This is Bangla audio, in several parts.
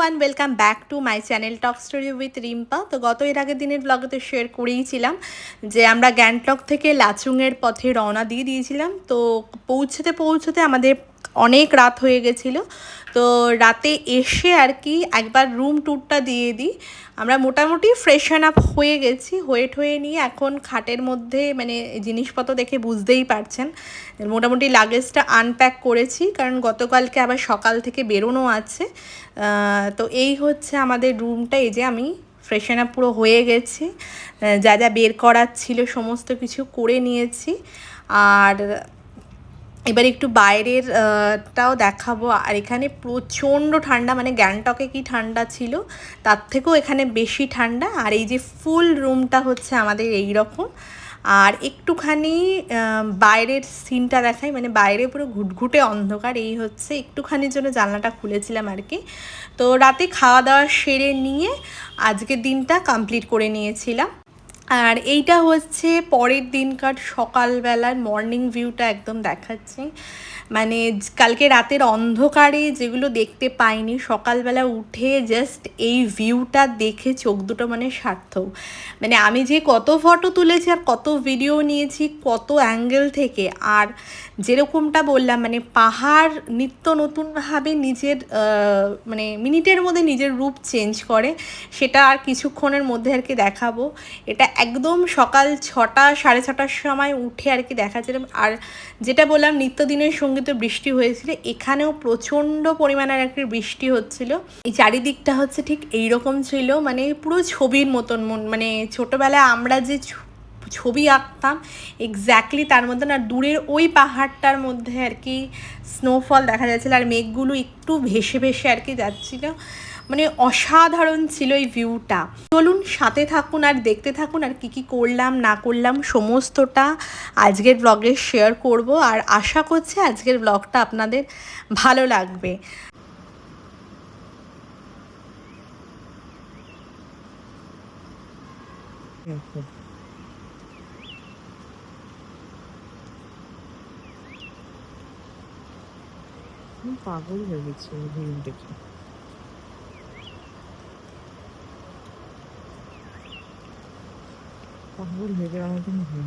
Everyone, welcome back to my channel talk story with Rimpa. তো এর আগের দিনের ব্লগে তো শেয়ার করেইছিলাম যে আমরা গ্যাংটক থেকে লাচুংয়ের পথে রওনা দিয়ে দিয়েছিলাম। তো পৌঁছতে আমাদের অনেক রাত হয়ে গেছিলো। তো রাতে এসে আর কি একবার রুম ট্যুরটা দিয়ে দিই। আমরা মোটামুটি ফ্রেশন আপ হয়ে গেছি, হয়ে নিয়ে এখন খাটের মধ্যে মানে জিনিসপত্র দেখে বুঝতেই পারছেন মোটামুটি লাগেজটা আনপ্যাক করেছি, কারণ গতকালকে আবার সকাল থেকে বেরোনো আছে। তো এই হচ্ছে আমাদের রুমটা। এই যে আমি ফ্রেশন আপ পুরো হয়ে গেছি, যা যা বের করার ছিল সমস্ত কিছু করে নিয়েছি। আর এবার একটু বাইরের টাও দেখাবো। আর এখানে প্রচণ্ড ঠান্ডা, মানে গ্যাংটকে কি ঠান্ডা ছিল তার থেকেও এখানে বেশি ঠান্ডা। আর এই যে ফুল রুমটা হচ্ছে আমাদের এই রকম। আর একটুখানি বাইরের সিনটা দেখাই, মানে বাইরে পুরো ঘুটঘুটে অন্ধকার। এই হচ্ছে একটুখানির জন্য জানলাটা খুলেছিলাম আর কি। তো রাতে খাওয়া দাওয়া সেরে নিয়ে আজকের দিনটা কমপ্লিট করে নিয়েছিলাম। আর এইটা হচ্ছে পরের দিনকার সকালবেলার মর্নিং ভিউটা একদম দেখাচ্ছি। মানে কালকে রাতের অন্ধকারে যেগুলো দেখতে পাইনি, সকালবেলা উঠে জাস্ট এই ভিউটা দেখে চোখ দুটো মানে সার্থক। মানে আমি যে কত ফটো তুলেছি আর কত ভিডিও নিয়েছি কত অ্যাঙ্গেল থেকে। আর যেরকমটা বললাম, মানে পাহাড় নিত্য নতুনভাবে নিজের মানে মিনিটের মধ্যে নিজের রূপ চেঞ্জ করে, সেটা আর কিছুক্ষণের মধ্যে আর কি দেখাবো। এটা একদম সকাল 6টা 6:30টার সময় উঠে আর কি দেখাচ্ছিলাম। আর যেটা বললাম নিত্যদিনের সঙ্গীতে বৃষ্টি হয়েছিল, এখানেও প্রচণ্ড পরিমাণের আর কি বৃষ্টি হচ্ছিল। এই চারিদিকটা হচ্ছে ঠিক এইরকম ছিল, মানে পুরো ছবির মতন। মানে ছোটোবেলায় আমরা যে ছবি আঁকতাম এক্স্যাক্টলি তার মধ্যে না, দূরের ওই পাহাড়টার মধ্যে আর কি স্নোফল দেখা যাচ্ছিল, আর মেঘগুলো একটু ভেসে ভেসে আর কি যাচ্ছিল। মানে অসাধারণ ছিল এই ভিউটা। চলুন সাথে থাকুন আর দেখতে থাকুন, আর কি করলাম না করলাম সমস্তটা আজকের ব্লগে শেয়ার করব। আর আশা করছি আজকের ব্লগটা আপনাদের ভালো লাগবে। পাগল হয়ে গেছে ভিউ দেখে। পাগল হয়ে যাওয়ার মতন ভিউ।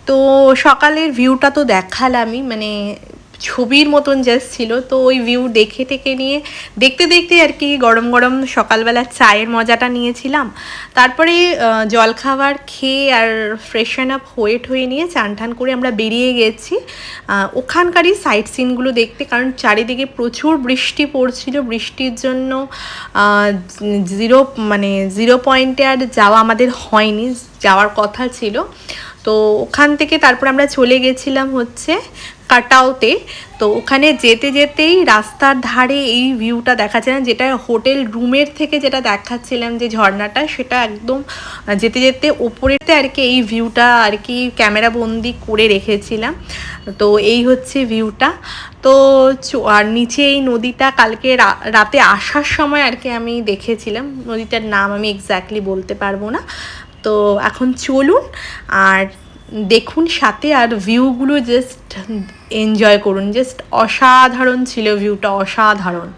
তো সকালের ভিউটা তো দেখালামই, মানে ছবির মতন জাস্ট ছিল। তো ওই ভিউ দেখে টেকে নিয়ে দেখতে দেখতে আর কি গরম গরম সকালবেলা চায়ের মজাটা নিয়েছিলাম। তারপরে জলখাবার খেয়ে আর ফ্রেশন আপ হয়ে নিয়ে চান টান করে আমরা বেরিয়ে গেছি ওখানকারই সাইট সিনগুলো দেখতে, কারণ চারিদিকে প্রচুর বৃষ্টি পড়ছিল। বৃষ্টির জন্য জিরো পয়েন্টে আর যাওয়া আমাদের হয়নি, যাওয়ার কথা ছিল। তো ওখান থেকে তারপর আমরা চলে গেছিলাম হচ্ছে কাটাওতে। তো ওখানে যেতে যেতেই রাস্তার ধারে এই ভিউটা দেখাচ্ছিলাম, যেটা হোটেল রুমের থেকে যেটা দেখাচ্ছিলাম যে ঝর্ণাটা, সেটা একদম যেতে যেতে ওপরেতে আর কি এই ভিউটা আর কি ক্যামেরা বন্দি করে রেখেছিলাম। তো এই হচ্ছে ভিউটা। তো আর নিচে এই নদীটা কালকে রাতে আসার সময় আর কি আমি দেখেছিলাম, নদীটার নাম আমি এক্স্যাক্টলি বলতে পারবো না। তো এখন চলুন আর দেখুন সাথে, আর ভিউগুলো জাস্ট এনজয় করুন। জাস্ট অসাধারণ ছিল ভিউটা, অসাধারণ।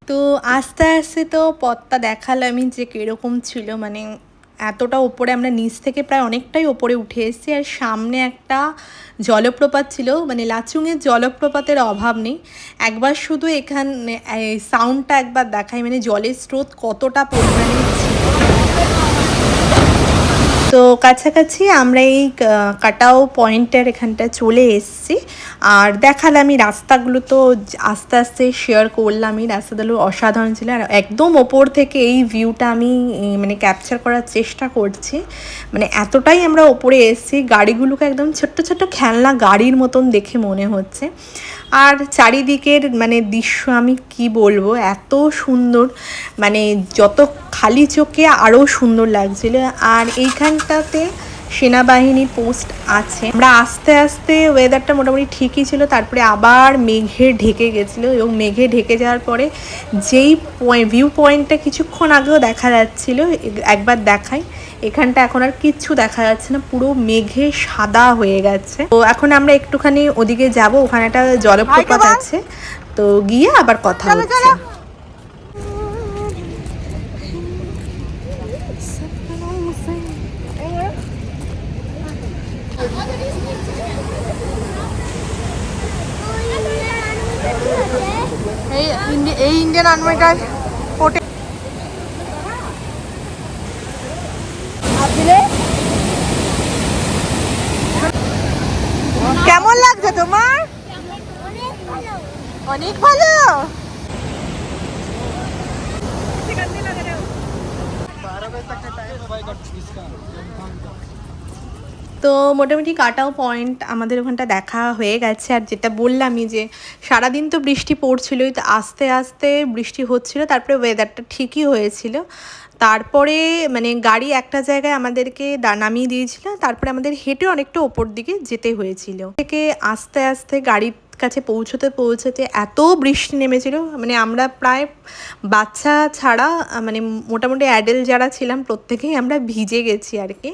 তো আস্তে আস্তে তো পথটা দেখালামই যে কীরকম ছিল, মানে এতটা ওপরে আমরা নিচ থেকে প্রায় অনেকটাই ওপরে উঠে এসেছি। আর সামনে একটা জলপ্রপাত ছিল, মানে লাচুংয়ের জলপ্রপাতের অভাব নেই। একবার শুধু এখানে সাউন্ডটা একবার দেখাই, মানে জলের স্রোত কতটা পরিমাণে ছিল। তো কাছাকাছি আমরা এই কাটাও পয়েন্টের এখানটা চলে এসেছি। আর দেখালামই রাস্তাগুলো, তো আস্তে আস্তে শেয়ার করলামই, রাস্তাগুলো অসাধারণ ছিল। আর একদম ওপর থেকে এই ভিউটা আমি মানে ক্যাপচার করার চেষ্টা করছি, মানে এতটাই আমরা ওপরে এসেছি। গাড়িগুলোকে একদম ছোট্ট ছোট্ট খেলনা গাড়ির মতন দেখে মনে হচ্ছে। আর চারিদিকের মানে দৃশ্য আমি কি বলবো, এত সুন্দর, মানে যত খালি চোখে আরও সুন্দর লাগছিল। আর এইখানটাতে সেনাবাহিনী পোস্ট আছে। আমরা আস্তে আস্তে ওয়েদারটা মোটামুটি ঠিকই ছিল, তারপরে আবার মেঘে ঢেকে গেছিলো, এবং মেঘে ঢেকে যাওয়ার পরে যেই ভিউ পয়েন্টটা কিছুক্ষণ আগেও দেখা যাচ্ছিল, একবার দেখাই, এখানটা এখন আর কিচ্ছু দেখা যাচ্ছে না, পুরো মেঘে সাদা হয়ে গেছে। তো এখন আমরা একটুখানি ওদিকে যাব, ওখানে একটা জলপ্রপাত আছে, তো গিয়ে আবার কথা হচ্ছে। এই ইন্ডিয়ান আর্মিটার হোটেল কেমন লাগছে তোমার? অনেক ভালো। তো মোটামুটি কাটাও পয়েন্ট আমাদের ওখানটা দেখা হয়ে গেছে। আর যেটা বললামই যে সারাদিন তো বৃষ্টি পড়ছিলই, তো আস্তে আস্তে বৃষ্টি হচ্ছিল, তারপরে ওয়েদারটা ঠিকই হয়েছিল। তারপরে মানে গাড়ি একটা জায়গায় আমাদেরকে নামিয়ে দিয়েছিল, তারপরে আমাদের হেঁটে অনেকটা ওপর দিকে যেতে হয়েছিল। থেকে আস্তে আস্তে গাড়ির কাছে পৌঁছতে পৌঁছতে এত বৃষ্টি নেমেছিল, মানে আমরা প্রায় বাচ্চা ছাড়া মানে মোটামুটি অ্যাডাল্ট যারা ছিলাম প্রত্যেকেই আমরা ভিজে গেছি আর কি।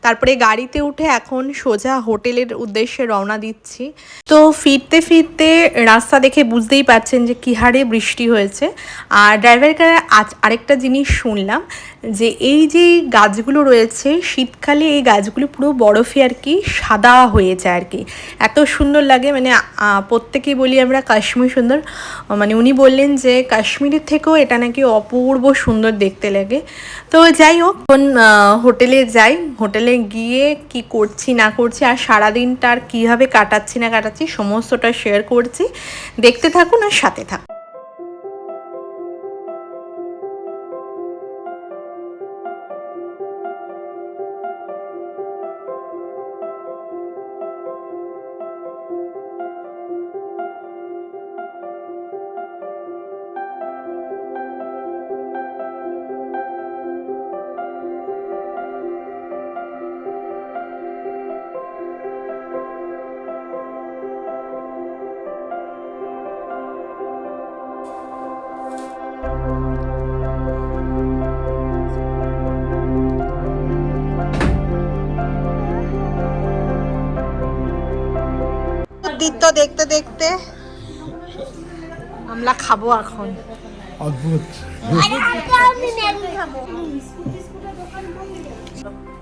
তারপরে গাড়িতে উঠে এখন সোজা হোটেলের উদ্দেশ্যে রওনা দিচ্ছি। তো ফিরতে ফিরতে রাস্তা দেখে বুঝতেই পারছেন যে কী হারে বৃষ্টি হয়েছে। আর ড্রাইভারের কাছে আরেকটা জিনিস শুনলাম যে এই যে গাছগুলো রয়েছে, শীতকালে এই গাছগুলো পুরো বরফে আর কি সাদা হয়ে যায় আর কি, এত সুন্দর লাগে। মানে প্রত্যেকেই বলি আমরা কাশ্মীর সুন্দর, মানে উনি বললেন যে কাশ্মীরের থেকেও এটা নাকি অপূর্ব সুন্দর দেখতে লাগে। তো যাই হোক, এখন হোটেলে যাই, হোটেলে গিয়ে কি করছি না করছি আর সারাদিনটা আর কীভাবে কাটাচ্ছি না কাটাচ্ছি সমস্তটা শেয়ার করছি, দেখতে থাকুন আর সাথে থাকুন। তো দেখতে দেখতে আমরা খাবো এখন। অদ্ভুত।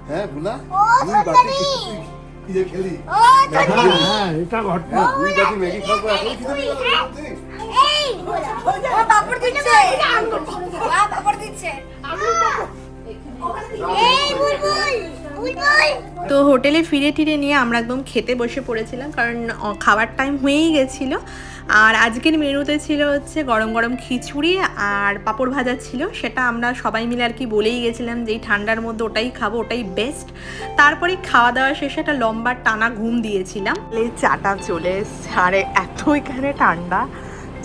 হ্যাঁ বুলা, দুই বাটি কি যে খেলি, হ্যাঁ এটা ঘটনা, দুই বাটি ম্যাগি খাবো এখন কি দিবি? এই ও পাপড় দিচ্ছে, পাপড় দিচ্ছে, এই বুলবুল বুলবুল। তো হোটেলে ফিরে টিরে নিয়ে আমরা একদম খেতে বসে পড়েছিলাম, কারণ খাওয়ার টাইম হয়েই গেছিলো। আর আজকের মেনুতে ছিল হচ্ছে গরম গরম খিচুড়ি আর পাঁপড় ভাজা ছিল, সেটা আমরা সবাই মিলে আর কি বলেই গেছিলাম যে এই ঠান্ডার মধ্যে ওটাই খাবো, ওটাই বেস্ট। তারপরে খাওয়া দাওয়া শেষে একটা লম্বা টানা ঘুম দিয়েছিলাম। এই চাটা চলে এসছে, আর এত এখানে ঠান্ডা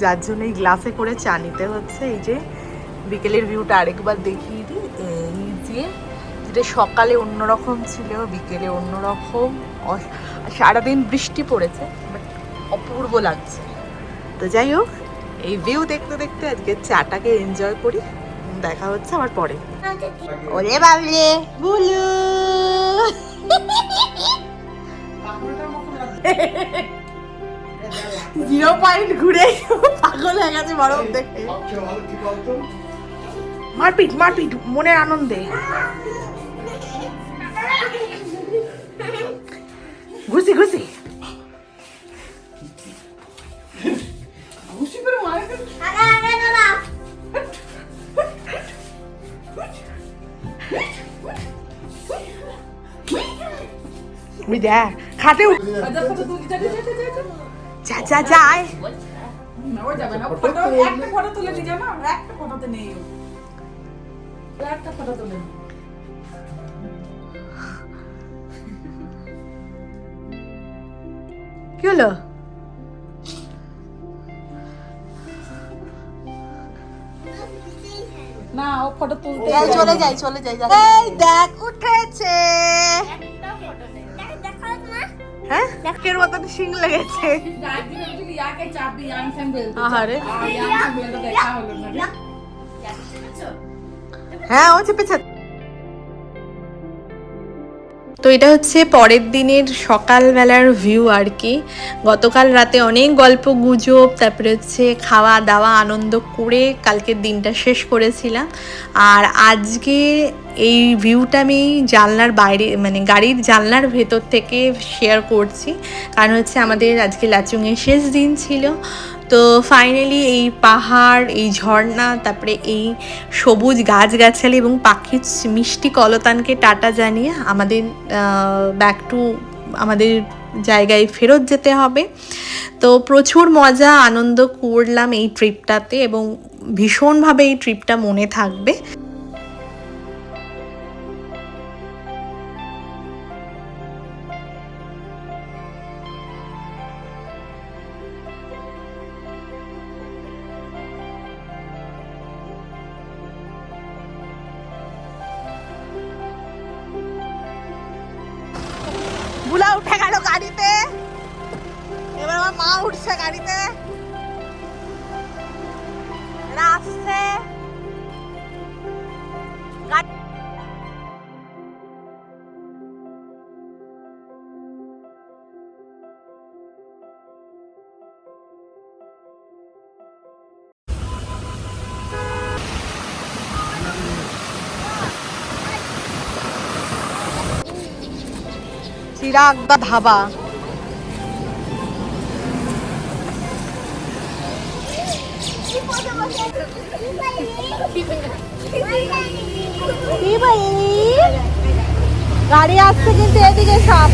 যার জন্য এই গ্লাসে করে চা নিতে হচ্ছে। এই যে বিকেলের ভিউটা আরেকবার দেখিয়ে দিই, এই যে যেটা সকালে অন্যরকম ছিল, বিকেলে অন্যরকম, সারাদিন বৃষ্টি পড়েছে, বাট অপূর্ব লাগছে। তো যাই হোক, এই ভিউ দেখতে দেখতে আজকে চাটাকে এনজয় করি, দেখা হচ্ছে আবার পরে। ওরে বাবলে বুলু, 0 পয়েন্ট ঘুরে পাগল হয়ে গেছে বরফ দেখে। সবচেয়ে ভালো কি বলতো? মারপিট মারপিট মনের আনন্দে। ঘুষি ঘুষি ওই দেখ খাটে যা যা যায়। ফটো তুলে নিয়ে যাবো, একটা ফটোতে নেই ও। একটা ফটো তুলে নি। কি হলো? না ও ফটো তুলতে চলে যাই এই দেখ উঠেছে। হ্যাঁ নাকের মতন শিং লেগেছে। আহারে হ্যাঁ ও চেপেছে। তো এটা হচ্ছে পরের দিনের সকালবেলার ভিউ আর কি। গতকাল রাতে অনেক গল্প গুজব, তারপরে হচ্ছে খাওয়া দাওয়া আনন্দ করে কালকের দিনটা শেষ করেছিলাম। আর আজকে এই ভিউটা আমি জানলার বাইরে মানে গাড়ির জানলার ভেতর থেকে শেয়ার করছি, কারণ হচ্ছে আমাদের আজকে লাচুংয়ের শেষ দিন ছিল। তো ফাইনালি এই পাহাড়, এই ঝর্ণা, তারপরে এই সবুজ গাছগাছালি এবং পাখির মিষ্টি কলতানকে টাটা জানিয়ে আমাদের ব্যাক টু আমাদের জায়গায় ফেরত যেতে হবে। তো প্রচুর মজা আনন্দ করলাম এই ট্রিপটাতে এবং ভীষণভাবে এই ট্রিপটা মনে থাকবে। বুলা উঠে গেল গাড়িতে, এবার আমার মা উঠছে গাড়িতে, এরা আসছে। চিরাগ বা ধাবা, কি ভাই গাড়ি আসছে কিন্তু এদিকে সব।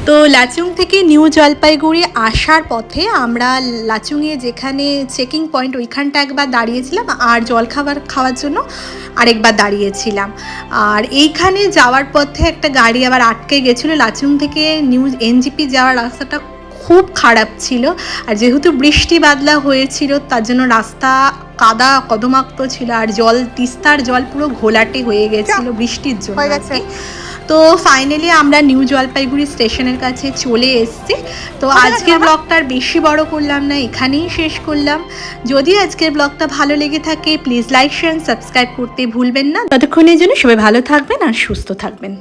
তো লাচুং থেকে নিউ জলপাইগুড়ি আসার পথে আমরা লাচুংয়ে যেখানে চেকিং পয়েন্ট ওইখানটা একবার দাঁড়িয়েছিলাম, আর জলখাবার খাওয়ার জন্য আরেকবার দাঁড়িয়েছিলাম। আর এইখানে যাওয়ার পথে একটা গাড়ি আবার আটকে গেছিলো। লাচুং থেকে নিউ এনজিপি যাওয়ার রাস্তাটা খুব খারাপ ছিল, আর যেহেতু বৃষ্টি বাদলা হয়েছিল তার জন্য রাস্তা কাদা কদমাক্ত ছিল, আর জল তিস্তার জল পুরো ঘোলাটে হয়ে গেছিল বৃষ্টির জন্য। তো ফাইনালি আমরা নিউ জলপাইগুড়ি স্টেশনের কাছে চলে এসেছি। তো আজকের ব্লগটা আর বেশি বড় করলাম না, এখানেই শেষ করলাম। যদি আজকের ব্লগটা ভালো লেগে থাকে প্লিজ লাইক শেয়ার সাবস্ক্রাইব করতে ভুলবেন না। ততক্ষণের জন্য সবাই ভালো থাকবেন আর সুস্থ থাকবেন।